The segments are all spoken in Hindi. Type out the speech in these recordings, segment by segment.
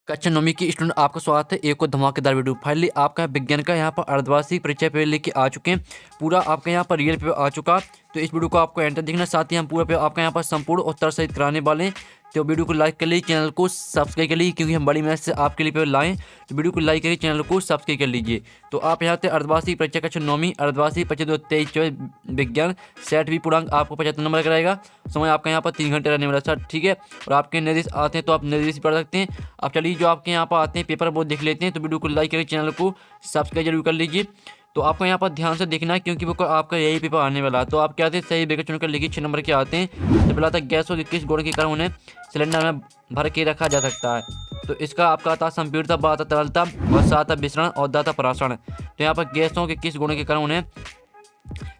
कक्षा 9वीं की स्टूडेंट आपका स्वागत है एक और धमाकेदार वीडियो। फाइनली आपका विज्ञान का यहाँ पर अर्धवार्षिक परीक्षा पेपर लेके आ चुके हैं। पूरा आपका यहाँ पर रियल पेपर आ चुका। तो इस वीडियो को आपको एंड तक देखना, साथ ही हम पूरा पेपर आपका यहाँ पर संपूर्ण उत्तर सहित कराने वाले हैं। तो वीडियो को लाइक कर लीजिए, चैनल को सब्सक्राइब कर लीजिए, क्योंकि हम बड़ी मेहनत से आपके लिए पेपर लाएँ। तो वीडियो को लाइक करिए, चैनल को सब्सक्राइब कर लीजिए। तो आप यहाँ से अर्धवार्षिक परीक्षा कक्षा 9वीं अर्धवार्षिक परीक्षा 2023-24 विज्ञान सेट भी पूर्णांक आपको 75 नंबर का रहेगा। समय आपका यहाँ पर 3 घंटे रहने वाला सर, ठीक है। और आपके निर्देश आते हैं तो आप निर्देश पढ़ सकते हैं। अब चलिए जो आपके यहाँ पर आते हैं पेपर वो देख लेते हैं। तो वीडियो को लाइक करके चैनल को सब्सक्राइब जरूर कर लीजिए। तो आपको यहाँ पर ध्यान से देखना है, क्योंकि वो आपका यही पेपर आने वाला है। तो आप क्या आते हैं सही विकल्प चुनकर लिखिए 6 नंबर के आते हैं। तो पहला था गैस और किस गुण के कारण उन्हें सिलेंडर में भर के रखा जा सकता है। तो इसका आपका आता संपीड़ता, बा था तरलता, और सात था मिश्रण और दा था परासरण। तो यहाँ पर गैसों के किस गुण के कारण उन्हें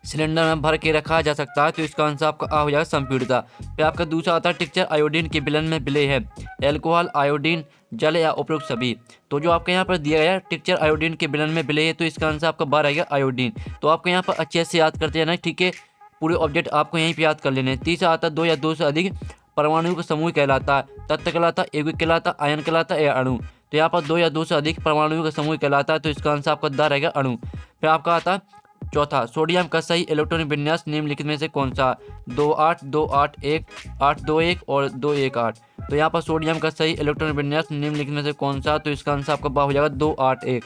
सिलेंडर में भर के रखा जा सकता है। तो इसका आंसर आपका आ हो जाएगा संपीड़ता। फिर आपका दूसरा आता है टिक्चर आयोडीन के विलयन में विलय है, एल्कोहल, आयोडीन, जल या उपरोक्त सभी। तो जो आपके यहाँ पर दिया गया है टिक्चर आयोडीन के विलयन में विलय है, तो इसका आंसर आपका बार आएगा आयोडीन। तो आपको यहाँ पर अच्छे से याद करते जाना है, ठीक है। पूरे ऑब्जेक्ट आपको यहीं पर याद कर लेने हैं। तीसरा आता है दो या दो से अधिक परमाणु का समूह कहलाता है, तत्व कहलाता है, यौगिक कहलाता है, आयन कहलाता है या अणु। तो यहाँ पर दो या दो से अधिक परमाणु का समूह कहलाता है। तो इसका आंसर आपका दा रहेगा अणु। फिर आपका आता है चौथा सोडियम का सही इलेक्ट्रॉनिक विन्यास निम्नलिखित में से कौन सा? 28, 281, 821 और 218। तो यहाँ पर सोडियम का सही इलेक्ट्रॉनिक विन्यास निम्नलिखित में से कौन सा? तो इसका आंसर आपका हो जाएगा 281।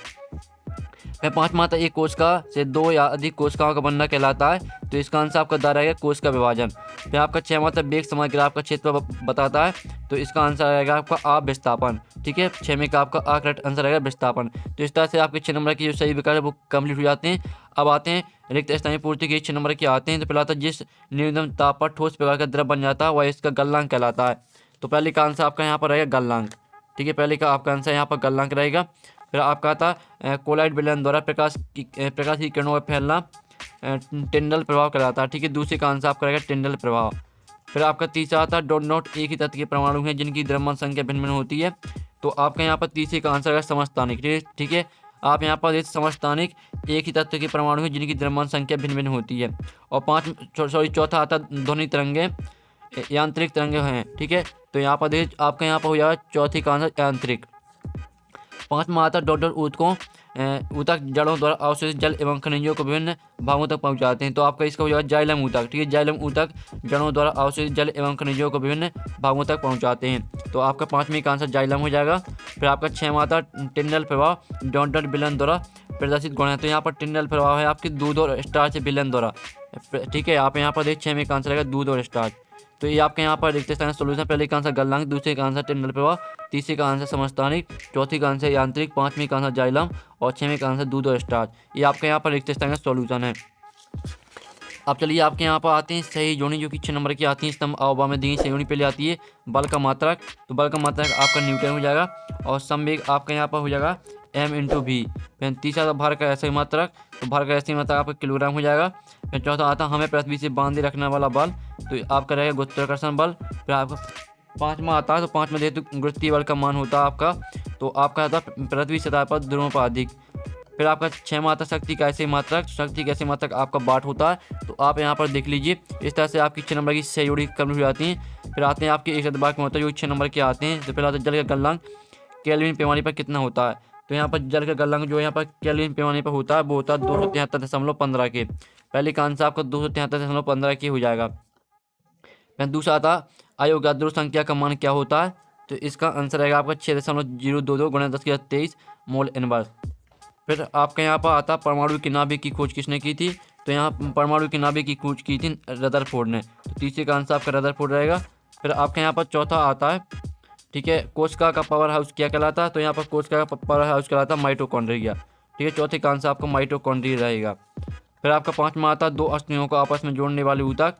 फिर पांचवा था एक कोशिका से दो या अधिक कोशिकाओं का बनना कहलाता है। तो इसका आंसर आपका दा रहेगा कोशिका विभाजन। फिर आपका छठवां था वेग समय ग्राफ का क्षेत्र बताता है। तो इसका आंसर रहेगा आपका आ विस्थापन, ठीक है। 6वें का आपका आ करेक्ट आंसर रहेगा विस्थापन। तो इस तरह से आपके 6 नंबर की जो सही विकल्प है वो कंप्लीट हो जाते हैं। अब आते हैं रिक्त स्थानीय पूर्ति के 6 नंबर के आते हैं। तो पहला था जिस न्यूनतम ताप पर ठोस प्रकार का द्रव बन जाता है वह इसका गलनांक कहलाता है। तो पहले का आंसर आपका यहाँ पर रहेगा गलनांक, ठीक है। पहले का आपका आंसर यहाँ पर गलनांक रहेगा। फिर आपका था कोलाइड विलयन द्वारा प्रकाश की किरणों का फैलना टिंडल प्रभाव कहलाता है, ठीक है। दूसरे का आंसर आपका रहेगा टिंडल प्रभाव। फिर आपका तीसरा आता डॉट नॉट एक ही तत्व के परमाणु हैं जिनकी द्रव्यमान संख्या भिन्न भिन्न होती है। तो आपका यहाँ पर तीसरे का आंसर है समस्थानिक, ठीक है। आप यहाँ पर समस्थानिक एक ही तत्व के परमाणु हैं जिनकी द्रव्यमान संख्या भिन्न भिन्न होती है। और चौथा आता ध्वनि तरंगे यांत्रिक तरंगे हैं, ठीक है। तो यहाँ पर आपका यहाँ पर हो जाएगा चौथी का आंसर यांत्रिक। पांचवा आता डॉट ऊतकों ऊतक जड़ों द्वारा अवशोषित जल एवं खनिजों को विभिन्न भागों तक पहुंचाते हैं। तो आपका इसका हो जाएगा जाइलम ऊतक, ठीक है। जाइलम ऊतक जड़ों द्वारा अवशोषित जल एवं खनिजों को विभिन्न भागों तक पहुंचाते हैं। तो आपका 5वें का आंसर जाइलम हो जाएगा। फिर आपका 6वां आता टिंडल प्रभाव डॉट विलयन द्वारा प्रदर्शित गुण है। तो यहाँ पर टिंडल प्रभाव है आपकी दूध और स्टार्च विलयन द्वारा, ठीक है। आप यहाँ पर देखिए 6वें का आंसर रहेगा दूध और स्टार्च। तो ये आपके यहाँ पर रिक्त स्थानीय सोल्यूशन, पहले का आंसर गलनांक, दूसरे का आंसर टिंडल प्रभाव, तीसरे का आंसर समस्थानिक, चौथी का आंसर यांत्रिक, 5वें का आंसर जाइलम और 6वें का आंसर दूध और स्टार्च। ये आपके यहाँ पर रिक्त स्थानीय सोल्यूशन है। अब चलिए आपके यहाँ पर आते हैं सही जोड़ी, जो कि 6 नंबर की आती है। स्तंभ अववा में दी सही जोड़ी पहले आती है बल का मात्रक। तो बल का मात्रक आपका न्यूटन हो जाएगा और संवेग आपका यहाँ पर हो जाएगा m/v। फिर तीसरा भार का ऐसे मात्रक, तो भार का ऐसे मात्रक आपका किलोग्राम हो जाएगा। फिर चौथा आता हमें पृथ्वी से बांधे रखने वाला बल, तो आपका रहेगा गुरुत्वाकर्षण बल। फिर आपका 5वां आता है, तो 5 में देखिए तो गुरुत्वीय बल का मान होता है आपका, तो आपका आता है पृथ्वी सतह पर ध्रुवों पर अधिक। फिर आपका 6वां आता शक्ति का ऐसे मात्रक, शक्ति का ऐसे मात्रक आपका वाट होता है। तो आप यहाँ पर देख लीजिए इस तरह से आपकी 6 नंबर की सही जोड़ी कंप्लीट हो जाती हैं। फिर आते हैं आपके एक शतभाग में होता है जो 6 नंबर के आते हैं। तो पहले आता है जल का गलनांक केल्विन पैमाने पर कितना होता है। तो यहाँ पर जल का गलनांक जो यहाँ पर केल्विन पैमाने पर होता है वो होता है 273.15 के। पहले का आंसर आपका 273.15 के हो जाएगा। फिर दूसरा आता अयोगाद्रो संख्या का मान क्या होता है। तो इसका आंसर रहेगा आपका 6.022 × 10⁻23 मोल इनवर्स। फिर आपका यहाँ पर आता परमाणु के नाभिक की खोज किसने की थी। तो यहाँ परमाणु के नाभिक की खोज की थी रदरफोर्ड ने। तो तीसरे का आंसर आपका रदरफोर्ड रहेगा। फिर आपके यहाँ पर चौथा आता है, ठीक है, कोशिका का पावर हाउस क्या कहलाता है। तो यहाँ पर कोशिका का पावर हाउस कहलाता है माइटोकॉन्ड्रिया, ठीक है। चौथे का आंसर आपका माइटोकॉन्ड्रिया रहेगा। फिर आपका 5वां आता है दो अस्थियों को आपस में जोड़ने वाले ऊतक,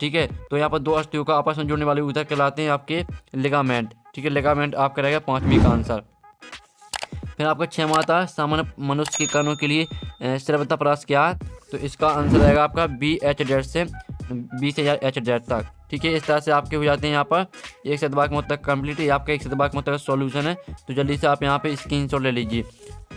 ठीक है। तो यहाँ पर दो अस्थियों को आपस में जोड़ने वाले ऊतक कहलाते हैं आपके लिगामेंट, ठीक है। लिगामेंट आपका रहेगा 5वें का आंसर। फिर आपका 6वां आता है सामान्य मनुष्य के कर्णों के लिए श्रव्यता परास क्या है। तो इसका आंसर रहेगा आपका BH से 20,000 Hz तक, ठीक है। इस तरह से आपके हो जाते हैं यहाँ पर एक शतभाग में तक कंप्लीट है। आपका एक शतभाग में तक सॉल्यूशन है। तो जल्दी से आप यहाँ पे स्क्रीनशॉट ले लीजिए।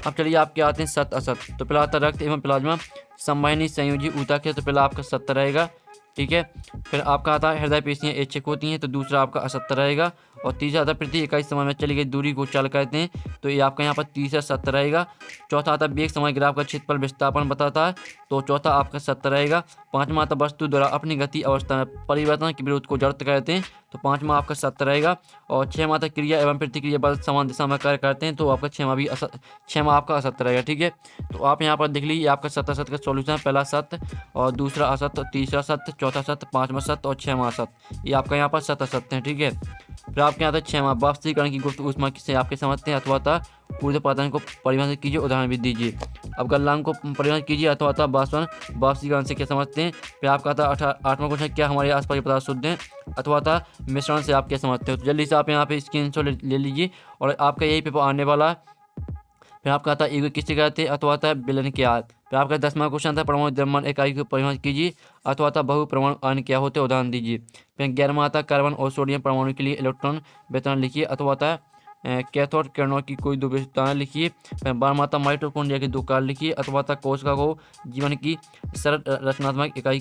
अब चलिए आपके आते हैं सत असत। तो पहला आता रक्त एवं प्लाज्मा संवाहिनी संयोजी ऊतक है। तो पहला आपका 70 रहेगा। ठीक है। फिर आपका आता है हृदय पेशियाँ ऐच्छिक होती हैं, तो दूसरा आपका असत्य रहेगा। और तीसरा आता है प्रति इकाई समय में चली गई दूरी को चाल कहते हैं, तो ये आपका यहाँ पर तीसरा सत्य रहेगा। चौथा आता है वेग समय ग्राफ का क्षेत्रफल विस्थापन बताता है, तो चौथा आपका सत्य रहेगा। पाँचवा आता है वस्तु द्वारा अपनी गति अवस्था में परिवर्तन के विरोध को जड़त्व कहते हैं, तो पाँचवा आपका सत्य रहेगा। और छठवां आता है क्रिया एवं प्रतिक्रिया बल समान दिशा में कार्य करते हैं, तो आपका छठवां आपका असत्य रहेगा। ठीक है, तो आप यहाँ पर देख लीजिए आपका सत्य असत्य का सॉल्यूशन है, पहला सत्य और दूसरा असत्य, तीसरा सत्य, चौथा सत्य, पाँचवा सत्य और छठवां असत्य, ये आपका यहाँ पर सत्य असत्य है। ठीक है, फिर आपके यहाँ था छठवां वाष्पीकरण की गुप्त ऊष्मा किसे आपके समझते हैं, अथवा था ऊर्ध्वपातन को परिभाषित कीजिए, उदाहरण भी दीजिए। अब गलनांक को परिभाषित कीजिए, अथवा था वाष्पीकरण से क्या समझते हैं। फिर आपका था 8वां क्वेश्चन, क्या हमारे आसपास के पदार्थ शुद्ध हैं, अथवा था मिश्रण से आप क्या समझते हो। तो जल्दी से आप यहाँ पे स्क्रीनशॉट ले लीजिए और आपका यही पेपर आने वाला है। फिर आपका आता है ईगो किससे कहते हैं, अथवा था विलन के हाथ। फिर आपका 10वां क्वेश्चन था परमाणु द्रव्यमान इकाई को परिभाषित कीजिए, अथवा था बहु परमाणु आणविक क्या होते हैं, उदाहरण दीजिए। फिर 11वां आता कार्बन और सोडियम परमाणु के लिए इलेक्ट्रॉन वितरण लिखिए, अथवा था कैथोड किरणों की कोई दो विशेषताएं लिखिए। फिर 12वां आता माइटोकॉन्ड्रिया के दो कार्य लिखिए, अथवा था कोशिका को जीवन की सरल रचनात्मक इकाई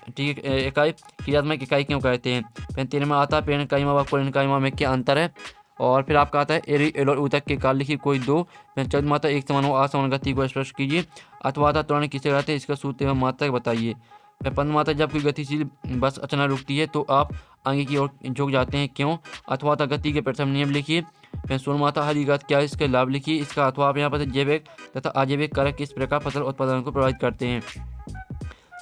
ठीक इकाई क्रियात्मक इकाई क्यों कहते हैं। फिर 13वां आता पेरेन्काइमा व कोलेनकाइमा में क्या अंतर है। और फिर आपका आता है एरी एलोर ऊतक के कार्य लिखिए कोई दो। फिर 14वां आता एक समान और असमान गति को स्पष्ट कीजिए, अथवा था त्वरण किसे कहते हैं, इसका सूत्र एवं मात्रक बताइए। फिर 15वां आता जब कोई गतिशील बस अचानक रुकती है तो आप आगे की ओर झुक जाते हैं क्यों, अथवा था गति के प्रथम नियम लिखिए। फिर 16वां था हरी घात क्या है, इसके लाभ लिखिए, इसका अथवा आप यहाँ पर जैविक तथा अजैविक कारक किस प्रकार फसल उत्पादन को प्रभावित करते हैं।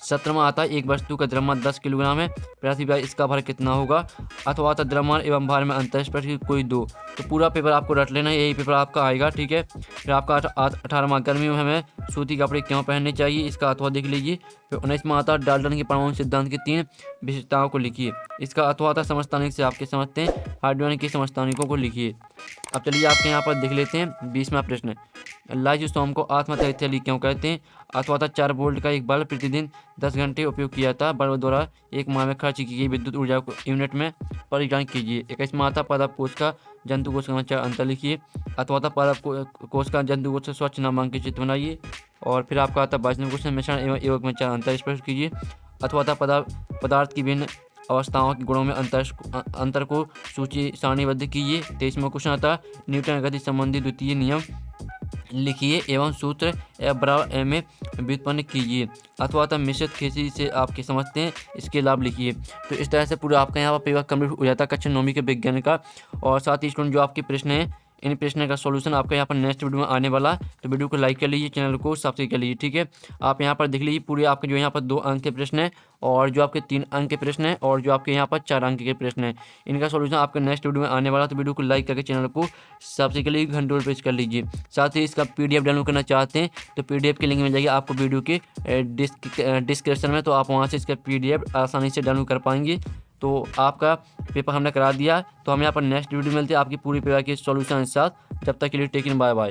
17वां आता है एक वस्तु का द्रव्यमान 10 किलोग्राम है, प्रति बार इसका भार कितना होगा, अथवा था द्रव्यमान एवं भार में अंतर स्पष्ट कोई दो। तो पूरा पेपर आपको रट लेना है, यही पेपर आपका आएगा। ठीक है, फिर आपका 18वां गर्मियों में हमें सूती कपड़े क्यों पहनने चाहिए, इसका अथवा देख लीजिए। फिर 19वां आता डाल्टन के परमाणु सिद्धांत की 3 विशेषताओं को लिखिए, इसका अथवा था समस्थानिक से आपके समझते हैं, हार्डवेयर के समस्थानिकों को लिखिए। अब चलिए आपके यहाँ पर देख लेते हैं 20वां प्रश्न, लाइसोसोम को आत्महत्या क्यों कहते हैं, अथवा था 4 वोल्ट का एक बल्ब प्रतिदिन 10 घंटे उपयोग किया था, बल्ब द्वारा एक माह में खर्च की गई विद्युत ऊर्जा को यूनिट में परिगणित कीजिए। 21वां आता पादप कोश का जंतु कोश का चार अंतर लिखिए, अथवा था पादप कोश का जंतु कोश से स्वच्छ नामांकित चित्र बनाइए। और फिर आपका आता 22वां क्वेश्चन मिश्रण एवं एवं में चार अंतर स्पष्ट कीजिए, अथवा था पदार्थ की भिन्न अवस्थाओं के गुणों में अंतर को सूची सारणीबद्ध कीजिए। 23वां क्वेश्चन आता न्यूटन गति संबंधी द्वितीय नियम लिखिए एवं सूत्र बराबर में व्युत्पन्न कीजिए, अथवा तब मिश्रित खेती से आपके समझते हैं, इसके लाभ लिखिए। तो इस तरह से पूरा आपका यहाँ पर पेपर कंप्लीट हो जाता है कक्षा 9वीं के विज्ञान का। और साथ ही स्टूडेंट जो आपके प्रश्न हैं, इन प्रश्न का सॉल्यूशन आपका यहाँ पर नेक्स्ट वीडियो में आने वाला, तो वीडियो को लाइक कर लीजिए, चैनल को सब्सक्राइब कर लीजिए। ठीक है, आप यहाँ पर देख लीजिए पूरे आपके जो यहाँ पर 2 अंक के प्रश्न है, और जो आपके 3 अंक के प्रश्न है, और जो आपके यहाँ पर 4 अंक के प्रश्न है, इनका सॉल्यूशन आपके नेक्स्ट वीडियो में आने वाला। तो वीडियो को लाइक करके चैनल को सब्सक्राइब कर लीजिए, घंटों प्रेस कर लीजिए। साथ ही इसका PDF डाउनलोड करना चाहते हैं तो PDF की लिंक मिल जाएगी आपको वीडियो के डिस्क्रिप्शन में, तो आप वहाँ से इसका PDF आसानी से डाउनलोड कर पाएंगे। तो आपका पेपर हमने करा दिया, तो हम यहाँ पर नेक्स्ट वीडियो मिलते हैं आपकी पूरी पेपर के सॉल्यूशन के साथ। जब तक के लिए टेक इन, बाय बाय।